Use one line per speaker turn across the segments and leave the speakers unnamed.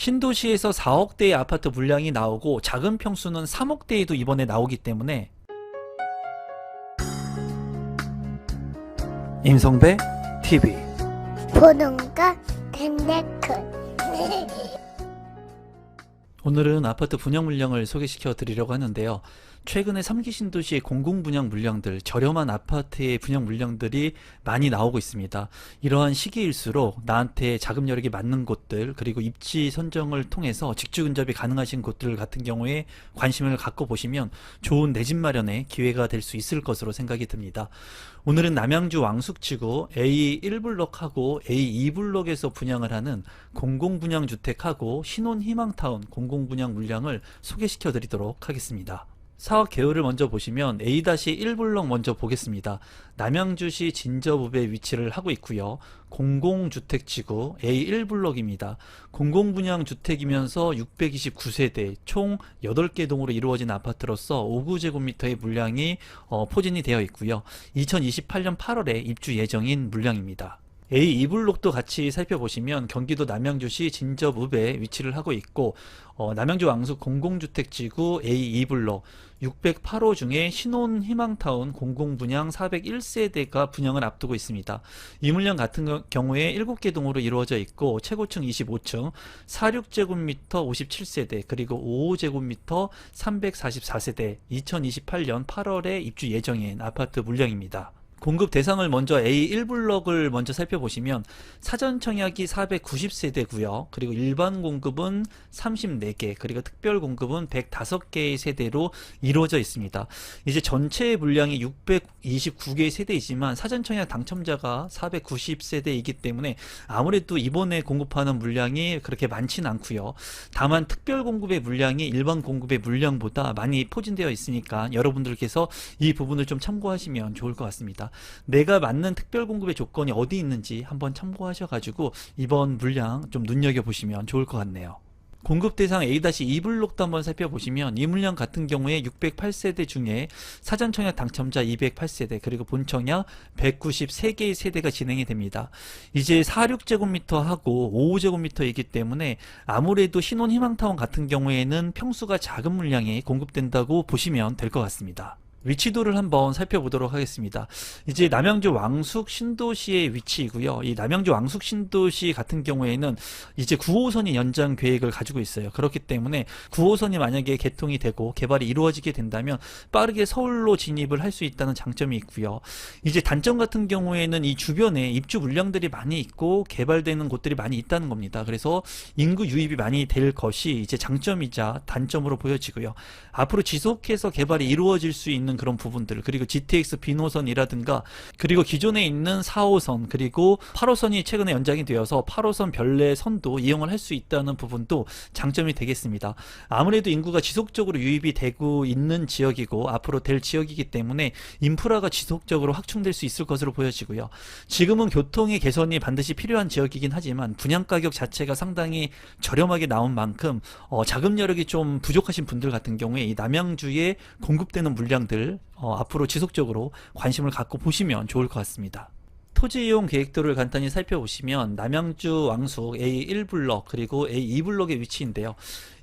신도시에서 4억대의 아파트 물량이 나오고 작은 평수는 3억대에도 이번에 나오기 때문에 임성배 TV
보는 거 댕댕큰
오늘은 아파트 분양 물량을 소개시켜 드리려고 하는데요. 최근에 3기 신도시의 공공 분양 물량들, 저렴한 아파트의 분양 물량들이 많이 나오고 있습니다. 이러한 시기일수록 나한테 자금 여력이 맞는 곳들, 그리고 입지 선정을 통해서 직주 근접이 가능하신 곳들 같은 경우에 관심을 갖고 보시면 좋은 내 집 마련의 기회가 될 수 있을 것으로 생각이 듭니다. 오늘은 남양주 왕숙지구 A1블록하고 A2블록에서 분양을 하는 공공분양주택하고 신혼희망타운 공공분양 물량을 소개시켜 드리도록 하겠습니다. 사업 개요를 먼저 보시면 A-1블록 먼저 보겠습니다. 남양주시 진저읍에 위치를 하고 있고요. 공공주택지구 A1블록입니다. 공공분양주택이면서 629세대 총 8개 동으로 이루어진 아파트로서 5구제곱미터의 물량이 포진이 되어 있고요. 2028년 8월에 입주 예정인 물량입니다. A2블록도 같이 살펴보시면 경기도 남양주시 진저읍에 위치를 하고 있고 남양주 왕숙 공공주택지구 A2블록 608호 중에 신혼희망타운 공공분양 401세대가 분양을 앞두고 있습니다. 이 물량 같은 경우에 7개 동으로 이루어져 있고 최고층 25층 46제곱미터 57세대 그리고 55제곱미터 344세대 2028년 8월에 입주 예정인 아파트 물량입니다. 공급 대상을 먼저 A1블록을 먼저 살펴보시면 사전 청약이 490세대고요. 그리고 일반 공급은 34개, 그리고 특별 공급은 105개의 세대로 이루어져 있습니다. 이제 전체 물량이 629개의 세대이지만 사전 청약 당첨자가 490세대이기 때문에 아무래도 이번에 공급하는 물량이 그렇게 많지는 않고요. 다만 특별 공급의 물량이 일반 공급의 물량보다 많이 포진되어 있으니까 여러분들께서 이 부분을 좀 참고하시면 좋을 것 같습니다. 내가 맞는 특별 공급의 조건이 어디 있는지 한번 참고하셔가지고 이번 물량 좀 눈여겨보시면 좋을 것 같네요. 공급 대상 A-2블록도 한번 살펴보시면 이 물량 같은 경우에 608세대 중에 사전 청약 당첨자 208세대 그리고 본 청약 193개의 세대가 진행이 됩니다. 이제 46제곱미터하고 55제곱미터이기 때문에 아무래도 신혼희망타운 같은 경우에는 평수가 작은 물량이 공급된다고 보시면 될 것 같습니다. 위치도를 한번 살펴보도록 하겠습니다. 이제 남양주 왕숙 신도시의 위치이고요. 이 남양주 왕숙 신도시 같은 경우에는 이제 9호선이 연장 계획을 가지고 있어요. 그렇기 때문에 9호선이 만약에 개통이 되고 개발이 이루어지게 된다면 빠르게 서울로 진입을 할 수 있다는 장점이 있고요. 이제 단점 같은 경우에는 이 주변에 입주 물량들이 많이 있고 개발되는 곳들이 많이 있다는 겁니다. 그래서 인구 유입이 많이 될 것이 이제 장점이자 단점으로 보여지고요. 앞으로 지속해서 개발이 이루어질 수 있는 그런 부분들, 그리고 GTX 비노선이라든가 그리고 기존에 있는 4호선 그리고 8호선이 최근에 연장이 되어서 8호선 별내선도 이용을 할 수 있다는 부분도 장점이 되겠습니다. 아무래도 인구가 지속적으로 유입이 되고 있는 지역이고 앞으로 될 지역이기 때문에 인프라가 지속적으로 확충될 수 있을 것으로 보여지고요. 지금은 교통의 개선이 반드시 필요한 지역이긴 하지만 분양가격 자체가 상당히 저렴하게 나온 만큼 자금 여력이 좀 부족하신 분들 같은 경우에 이 남양주에 공급되는 물량들 앞으로 지속적으로 관심을 갖고 보시면 좋을 것 같습니다. 토지 이용 계획도를 간단히 살펴보시면 남양주 왕숙 A1블록 그리고 A2블록의 위치인데요.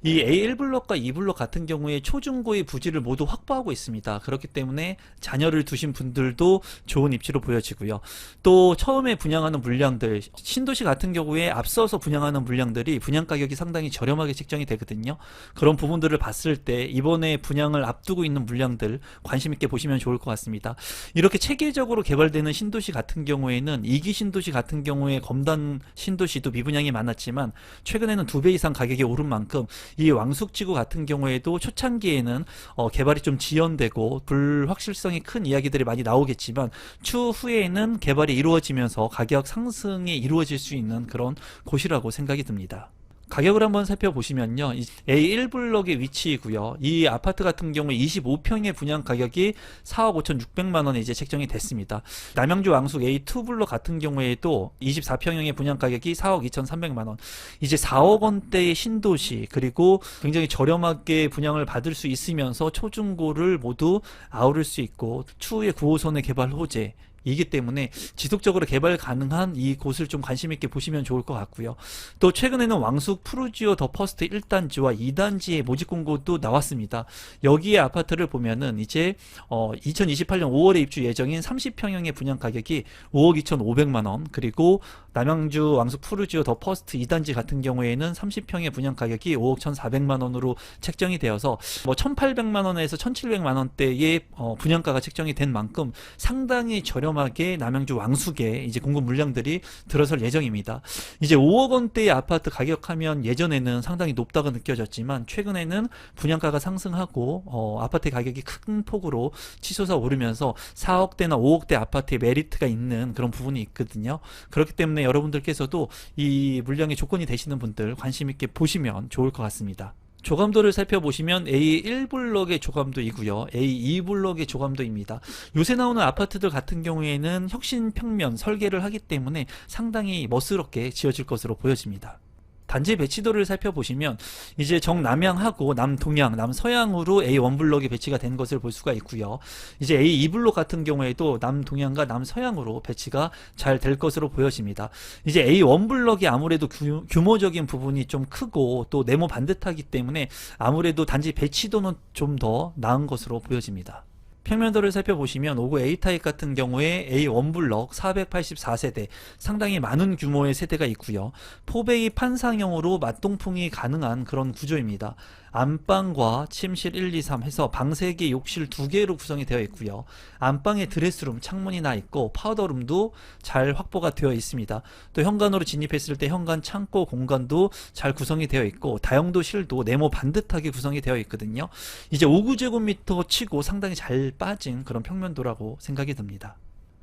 이 A1블록과 2블록 같은 경우에 초중고의 부지를 모두 확보하고 있습니다. 그렇기 때문에 자녀를 두신 분들도 좋은 입지로 보여지고요. 또 처음에 분양하는 물량들, 신도시 같은 경우에 앞서서 분양하는 물량들이 분양가격이 상당히 저렴하게 책정이 되거든요. 그런 부분들을 봤을 때 이번에 분양을 앞두고 있는 물량들 관심 있게 보시면 좋을 것 같습니다. 이렇게 체계적으로 개발되는 신도시 같은 경우에는 2기 신도시 같은 경우에 검단 신도시도 미분양이 많았지만 최근에는 2배 이상 가격이 오른 만큼 이 왕숙지구 같은 경우에도 초창기에는 개발이 좀 지연되고 불확실성이 큰 이야기들이 많이 나오겠지만 추후에는 개발이 이루어지면서 가격 상승이 이루어질 수 있는 그런 곳이라고 생각이 듭니다. 가격을 한번 살펴보시면요. A1블록의 위치이고요. 이 아파트 같은 경우에 25평의 분양 가격이 4억 5,600만원에 이제 책정이 됐습니다. 남양주 왕숙 A2블록 같은 경우에도 24평형의 분양 가격이 4억 2,300만원. 이제 4억 원대의 신도시 그리고 굉장히 저렴하게 분양을 받을 수 있으면서 초중고를 모두 아우를 수 있고 추후에 9호선의 개발 호재 이기 때문에 지속적으로 개발 가능한 이 곳을 좀 관심 있게 보시면 좋을 것 같고요. 또 최근에는 왕숙 푸르지오 더 퍼스트 1단지와 2단지의 모집 공고도 나왔습니다. 여기에 아파트를 보면은 이제 2028년 5월에 입주 예정인 30평형의 분양 가격이 5억 2,500만 원, 그리고 남양주 왕숙 푸르지오 더 퍼스트 2단지 같은 경우에는 30평의 분양 가격이 5억 1,400만 원으로 책정이 되어서 1,800만 원에서 1,700만 원대의 분양가가 책정이 된 만큼 상당히 저렴하게 남양주 왕숙에 이제 공급 물량들이 들어설 예정입니다. 이제 5억 원대의 아파트 가격하면 예전에는 상당히 높다고 느껴졌지만 최근에는 분양가가 상승하고 아파트 가격이 큰 폭으로 치솟아 오르면서 4억대나 5억대 아파트의 메리트가 있는 그런 부분이 있거든요. 그렇기 때문에 여러분들께서도 이 물량의 조건이 되시는 분들 관심 있게 보시면 좋을 것 같습니다. 조감도를 살펴보시면 A1블럭의 조감도이고요. A2블럭의 조감도입니다. 요새 나오는 아파트들 같은 경우에는 혁신 평면 설계를 하기 때문에 상당히 멋스럽게 지어질 것으로 보여집니다. 단지 배치도를 살펴보시면 이제 정남향하고 남동향, 남서향으로 A1블럭이 배치가 된 것을 볼 수가 있고요. 이제 A2블럭 같은 경우에도 남동향과 남서향으로 배치가 잘 될 것으로 보여집니다. 이제 A1블럭이 아무래도 규모적인 부분이 좀 크고 또 네모 반듯하기 때문에 아무래도 단지 배치도는 좀 더 나은 것으로 보여집니다. 평면도를 살펴보시면 5구 A타입 같은 경우에 A1블럭 484세대, 상당히 많은 규모의 세대가 있고요. 포베이 판상형으로 맞동풍이 가능한 그런 구조입니다. 안방과 침실 1, 2, 3 해서 방 3개, 욕실 2개로 구성이 되어 있고요. 안방에 드레스룸, 창문이 나 있고 파우더룸도 잘 확보가 되어 있습니다. 또 현관으로 진입했을 때 현관 창고 공간도 잘 구성이 되어 있고 다용도실도 네모 반듯하게 구성이 되어 있거든요. 이제 5구제곱미터 치고 상당히 잘 빠진 그런 평면도라고 생각이 듭니다.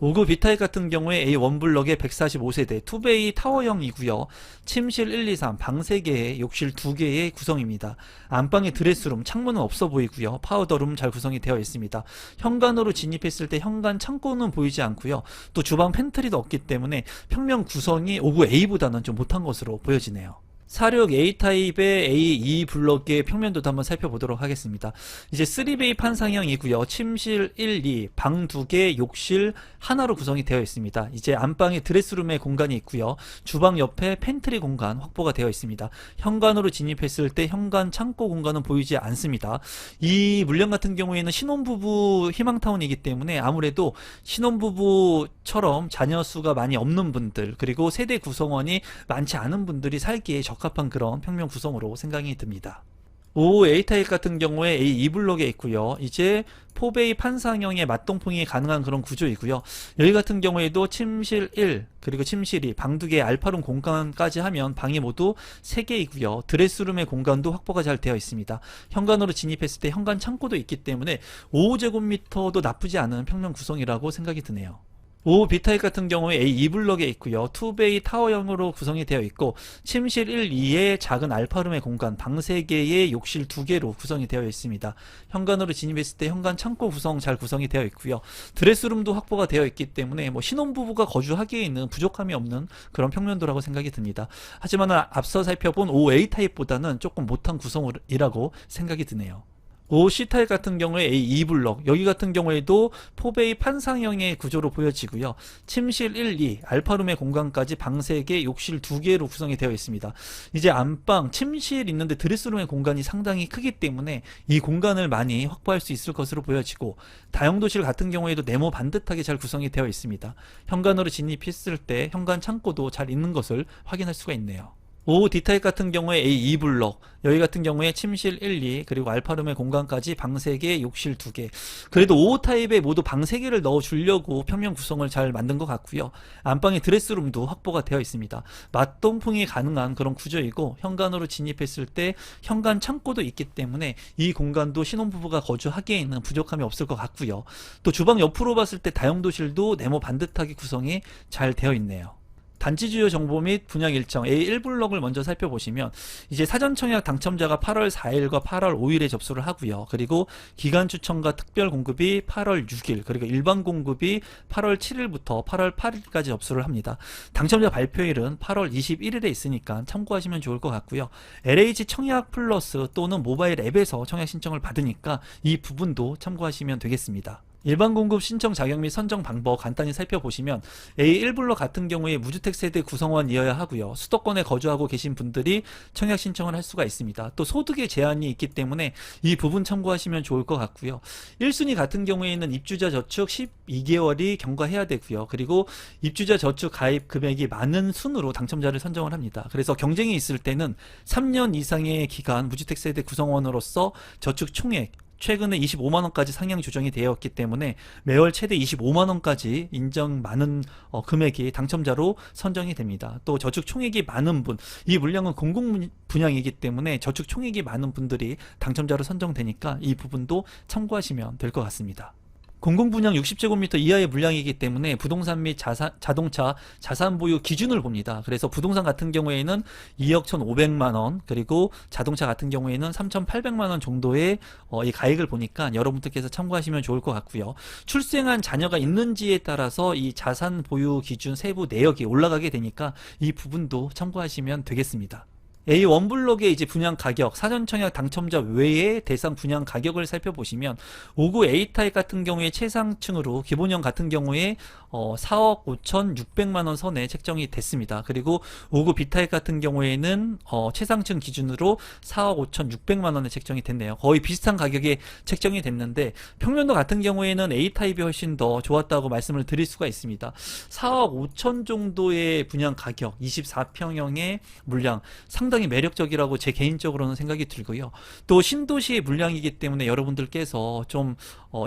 5구 B타입 같은 경우에 A1블럭의 145세대 투베이 타워형이고요. 침실 1, 2, 3, 방 3개에 욕실 2개의 구성입니다. 안방에 드레스룸, 창문은 없어 보이고요. 파우더룸 잘 구성이 되어 있습니다. 현관으로 진입했을 때 현관 창고는 보이지 않고요. 또 주방 팬트리도 없기 때문에 평면 구성이 5구 A보다는 좀 못한 것으로 보여지네요. 46 A타입의 A2 블럭의 평면도도 한번 살펴보도록 하겠습니다. 이제 3베이 판상형이고요. 침실 1, 2, 방 2개, 욕실 하나로 구성이 되어 있습니다. 이제 안방에 드레스룸의 공간이 있고요. 주방 옆에 팬트리 공간 확보가 되어 있습니다. 현관으로 진입했을 때 현관 창고 공간은 보이지 않습니다. 이 물량 같은 경우에는 신혼부부 희망타운이기 때문에 아무래도 신혼부부처럼 자녀 수가 많이 없는 분들, 그리고 세대 구성원이 많지 않은 분들이 살기에 적합한 그런 평면 구성으로 생각이 듭니다. 5 A타입 같은 경우에 A2블럭에 있고요. 이제 포베이 판상형의 맞동풍이 가능한 그런 구조이고요. 여기 같은 경우에도 침실 1, 그리고 침실 2, 방 2개 알파룸 공간까지 하면 방이 모두 3개이고요. 드레스룸의 공간도 확보가 잘 되어 있습니다. 현관으로 진입했을 때 현관 창고도 있기 때문에 5제곱미터도 나쁘지 않은 평면 구성이라고 생각이 드네요. 5 B타입 같은 경우에 A2블럭에 있고요. 투베이 타워형으로 구성이 되어 있고 침실 1, 2의 작은 알파룸의 공간, 방 3개의 욕실 2개로 구성이 되어 있습니다. 현관으로 진입했을 때 현관 창고 구성 잘 구성이 되어 있고요. 드레스룸도 확보가 되어 있기 때문에 신혼부부가 거주하기에는 부족함이 없는 그런 평면도라고 생각이 듭니다. 하지만 앞서 살펴본 5A타입보다는 조금 못한 구성이라고 생각이 드네요. 5C타입 같은 경우에 A2블럭, 여기 같은 경우에도 포베이 판상형의 구조로 보여지고요. 침실 1, 2, 알파룸의 공간까지 방 3개, 욕실 2개로 구성이 되어 있습니다. 이제 안방, 침실 있는데 드레스룸의 공간이 상당히 크기 때문에 이 공간을 많이 확보할 수 있을 것으로 보여지고, 다용도실 같은 경우에도 네모 반듯하게 잘 구성이 되어 있습니다. 현관으로 진입했을 때 현관 창고도 잘 있는 것을 확인할 수가 있네요. 5 D타입 같은 경우에 A2블럭, 여기 같은 경우에 침실 1, 2, 그리고 알파룸의 공간까지 방 3개, 욕실 2개. 그래도 5타입에 모두 방 3개를 넣어주려고 평면 구성을 잘 만든 것 같고요. 안방에 드레스룸도 확보가 되어 있습니다. 맞동풍이 가능한 그런 구조이고, 현관으로 진입했을 때 현관 창고도 있기 때문에 이 공간도 신혼부부가 거주하기에는 부족함이 없을 것 같고요. 또 주방 옆으로 봤을 때 다용도실도 네모 반듯하게 구성이 잘 되어 있네요. 단지 주요 정보 및 분양 일정 A1블럭을 먼저 살펴보시면 이제 사전 청약 당첨자가 8월 4일과 8월 5일에 접수를 하고요. 그리고 기간 추천과 특별 공급이 8월 6일, 그리고 일반 공급이 8월 7일부터 8월 8일까지 접수를 합니다. 당첨자 발표일은 8월 21일에 있으니까 참고하시면 좋을 것 같고요. LH 청약 플러스 또는 모바일 앱에서 청약 신청을 받으니까 이 부분도 참고하시면 되겠습니다. 일반 공급 신청 자격 및 선정 방법 간단히 살펴보시면 A1블록 같은 경우에 무주택 세대 구성원이어야 하고요. 수도권에 거주하고 계신 분들이 청약 신청을 할 수가 있습니다. 또 소득의 제한이 있기 때문에 이 부분 참고하시면 좋을 것 같고요. 1순위 같은 경우에는 입주자 저축 12개월이 경과해야 되고요. 그리고 입주자 저축 가입 금액이 많은 순으로 당첨자를 선정을 합니다. 그래서 경쟁이 있을 때는 3년 이상의 기간 무주택 세대 구성원으로서 저축 총액 최근에 25만원까지 상향 조정이 되었기 때문에 매월 최대 25만원까지 인정 많은 금액이 당첨자로 선정이 됩니다. 또 저축 총액이 많은 분, 이 물량은 공공 분양이기 때문에 저축 총액이 많은 분들이 당첨자로 선정되니까 이 부분도 참고하시면 될 것 같습니다. 공공분양 60제곱미터 이하의 물량이기 때문에 부동산 및 자동차 자산 보유 기준을 봅니다. 그래서 부동산 같은 경우에는 2억 1,500만원, 그리고 자동차 같은 경우에는 3,800만원 정도의 이 가액을 보니까 여러분들께서 참고하시면 좋을 것 같고요. 출생한 자녀가 있는지에 따라서 이 자산 보유 기준 세부 내역이 올라가게 되니까 이 부분도 참고하시면 되겠습니다. A1블록의 이제 분양 가격, 사전 청약 당첨자 외에 대상 분양 가격을 살펴보시면 5구 A타입 같은 경우에 최상층으로 기본형 같은 경우에 4억 5,600만원 선에 책정이 됐습니다. 그리고 5구 B타입 같은 경우에는 최상층 기준으로 4억 5,600만원에 책정이 됐네요. 거의 비슷한 가격에 책정이 됐는데 평면도 같은 경우에는 A타입이 훨씬 더 좋았다고 말씀을 드릴 수가 있습니다. 4억 5천 정도의 분양 가격, 24평형의 물량 상당히 매력적이라고 제 개인적으로는 생각이 들고요. 또 신도시의 물량이기 때문에 여러분들께서 좀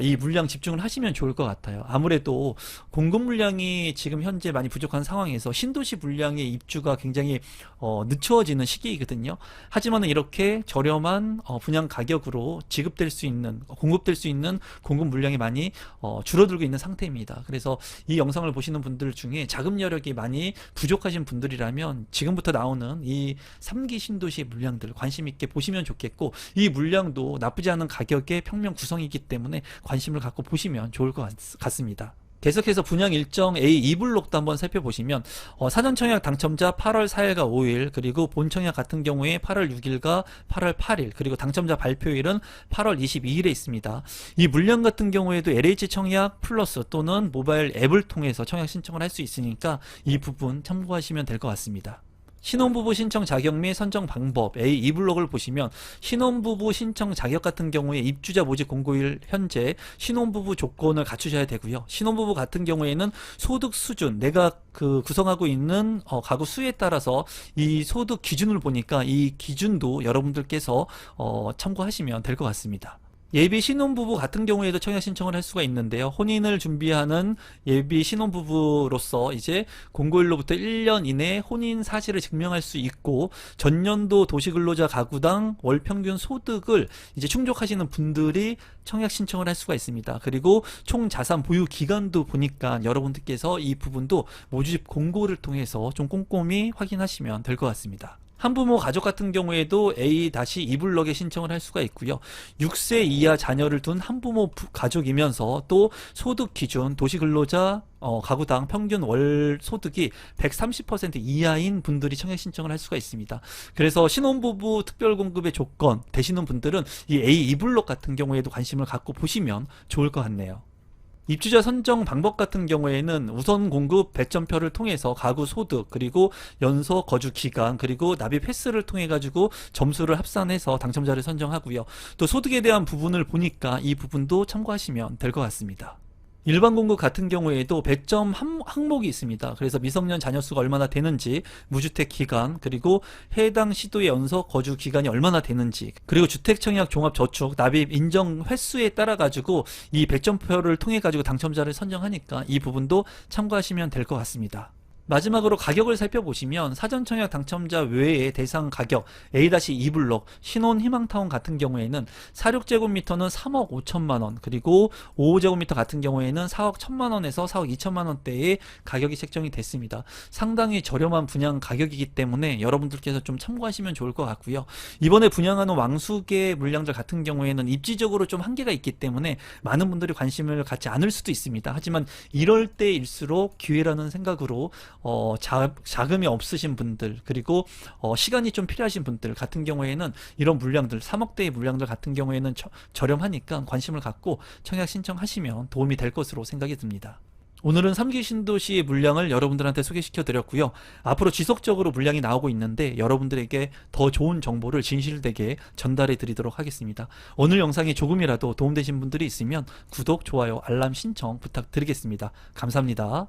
이 물량 집중을 하시면 좋을 것 같아요. 아무래도 공급 물량이 지금 현재 많이 부족한 상황에서 신도시 물량의 입주가 굉장히 늦추어지는 시기이거든요. 하지만 이렇게 저렴한 분양 가격으로 지급될 수 있는, 공급될 수 있는 공급 물량이 많이 줄어들고 있는 상태입니다. 그래서 이 영상을 보시는 분들 중에 자금 여력이 많이 부족하신 분들이라면 지금부터 나오는 이 3기 신도시 물량들 관심 있게 보시면 좋겠고, 이 물량도 나쁘지 않은 가격의 평면 구성이기 때문에 관심을 갖고 보시면 좋을 것 같습니다. 계속해서 분양 일정 A2블록도 한번 살펴보시면 사전 청약 당첨자 8월 4일과 5일, 그리고 본 청약 같은 경우에 8월 6일과 8월 8일, 그리고 당첨자 발표일은 8월 22일에 있습니다. 이 물량 같은 경우에도 LH 청약 플러스 또는 모바일 앱을 통해서 청약 신청을 할 수 있으니까 이 부분 참고하시면 될 것 같습니다. 신혼부부 신청 자격 및 선정 방법 A2블록을 보시면 신혼부부 신청 자격 같은 경우에 입주자 모집 공고일 현재 신혼부부 조건을 갖추셔야 되고요. 신혼부부 같은 경우에는 소득 수준, 내가 구성하고 있는 가구 수에 따라서 이 소득 기준을 보니까 이 기준도 여러분들께서 참고하시면 될 것 같습니다. 예비 신혼부부 같은 경우에도 청약 신청을 할 수가 있는데요. 혼인을 준비하는 예비 신혼부부로서 이제 공고일로부터 1년 이내에 혼인 사실을 증명할 수 있고, 전년도 도시근로자 가구당 월 평균 소득을 이제 충족하시는 분들이 청약 신청을 할 수가 있습니다. 그리고 총 자산 보유 기간도 보니까 여러분들께서 이 부분도 모집 공고를 통해서 좀 꼼꼼히 확인하시면 될 것 같습니다. 한부모 가족 같은 경우에도 A-2블록에 신청을 할 수가 있고요. 6세 이하 자녀를 둔 한부모 가족이면서 또 소득 기준 도시근로자 가구당 평균 월 소득이 130% 이하인 분들이 청약 신청을 할 수가 있습니다. 그래서 신혼부부 특별공급의 조건 되시는 분들은 이 A2블록 같은 경우에도 관심을 갖고 보시면 좋을 것 같네요. 입주자 선정 방법 같은 경우에는 우선 공급 배점표를 통해서 가구 소득, 그리고 연소 거주 기간, 그리고 납입 횟수를 통해 가지고 점수를 합산해서 당첨자를 선정하고요. 또 소득에 대한 부분을 보니까 이 부분도 참고하시면 될 것 같습니다. 일반 공급 같은 경우에도 배점 항목이 있습니다. 그래서 미성년 자녀 수가 얼마나 되는지, 무주택 기간, 그리고 해당 시도의 연속 거주 기간이 얼마나 되는지, 그리고 주택청약 종합저축 납입 인정 횟수에 따라 가지고 이 배점표를 통해 가지고 당첨자를 선정하니까 이 부분도 참고하시면 될 것 같습니다. 마지막으로 가격을 살펴보시면 사전 청약 당첨자 외에 대상 가격 A-2블록 신혼 희망타운 같은 경우에는 46제곱미터는 3억 5천만원, 그리고 55제곱미터 같은 경우에는 4억 1천만원에서 4억 2천만원대의 가격이 책정이 됐습니다. 상당히 저렴한 분양 가격이기 때문에 여러분들께서 좀 참고하시면 좋을 것 같고요. 이번에 분양하는 왕숙의 물량들 같은 경우에는 입지적으로 좀 한계가 있기 때문에 많은 분들이 관심을 갖지 않을 수도 있습니다. 하지만 이럴 때일수록 기회라는 생각으로 자금이 없으신 분들, 그리고 시간이 좀 필요하신 분들 같은 경우에는 이런 물량들, 3억대의 물량들 같은 경우에는 저렴하니까 관심을 갖고 청약 신청하시면 도움이 될 것으로 생각이 듭니다. 오늘은 3기 신도시의 물량을 여러분들한테 소개시켜 드렸고요. 앞으로 지속적으로 물량이 나오고 있는데 여러분들에게 더 좋은 정보를 진실되게 전달해 드리도록 하겠습니다. 오늘 영상이 조금이라도 도움되신 분들이 있으면 구독, 좋아요, 알람 신청 부탁드리겠습니다. 감사합니다.